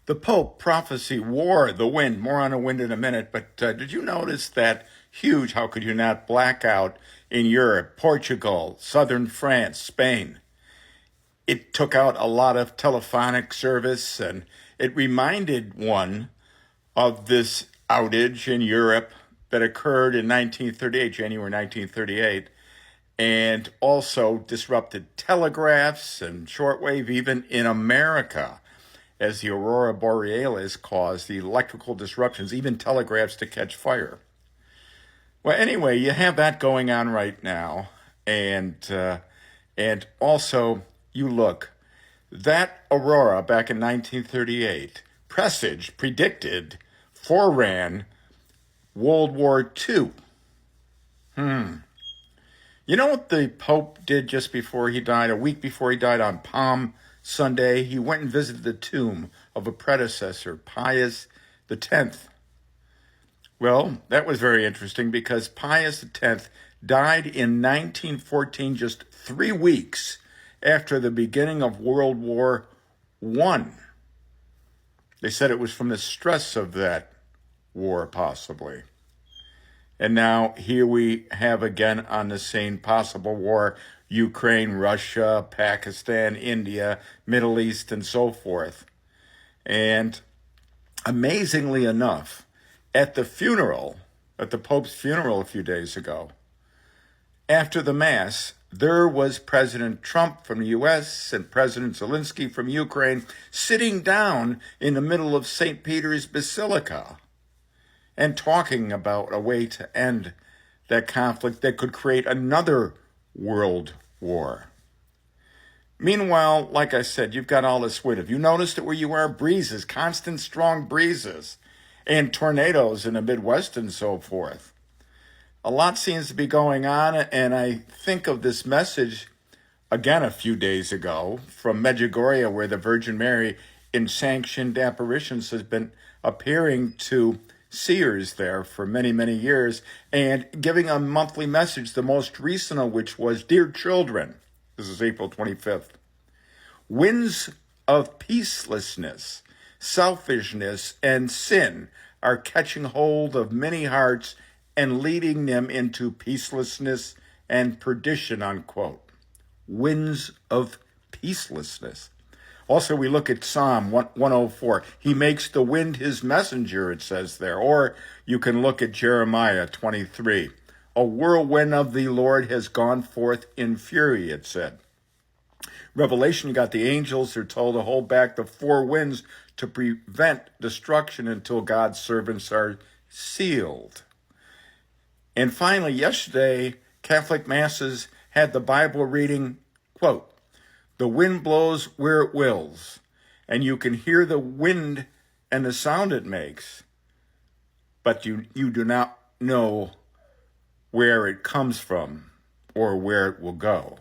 The Pope prophecy war, the wind, more on the wind in a minute, but did you notice that huge, how could you not, blackout in Europe, Portugal, southern France, Spain? It took out a lot of telephonic service, and it reminded one of this outage in Europe that occurred in 1938, January 1938, and also disrupted telegraphs and shortwave even in America, as the aurora borealis caused the electrical disruptions, even telegraphs to catch fire. Well, anyway, you have that going on right now, and also you look, that aurora back in 1938 presaged, predicted, foreran World War II. You know what the Pope did just before he died, a week before he died on Palm Sunday? He went and visited the tomb of a predecessor, Pius X. Well, that was very interesting because Pius X died in 1914, just 3 weeks after the beginning of World War I. They said it was from the stress of that war, possibly. And now here we have again on the scene possible war, Ukraine, Russia, Pakistan, India, Middle East, and so forth. And amazingly enough, at the Pope's funeral a few days ago, after the Mass, there was President Trump from the U.S. and President Zelensky from Ukraine sitting down in the middle of St. Peter's Basilica and talking about a way to end that conflict that could create another world war. Meanwhile, like I said, you've got all this wind. Have you noticed it where you are? Breezes, constant strong breezes, and tornadoes in the Midwest and so forth. A lot seems to be going on, and I think of this message again a few days ago from Medjugorje, where the Virgin Mary in sanctioned apparitions has been appearing to seers there for many, many years and giving a monthly message, the most recent of which was, "Dear children," this is April 25th, "winds of peacelessness, selfishness, and sin are catching hold of many hearts and leading them into peacelessness and perdition," unquote. Winds of peacelessness. Also, we look at Psalm 104. He makes the wind his messenger, it says there. Or you can look at Jeremiah 23. A whirlwind of the Lord has gone forth in fury, it said. Revelation, you got the angels. They're told to hold back the four winds to prevent destruction until God's servants are sealed. And finally, yesterday, Catholic Masses had the Bible reading, quote, "The wind blows where it wills, and you can hear the wind and the sound it makes, but you do not know where it comes from or where it will go."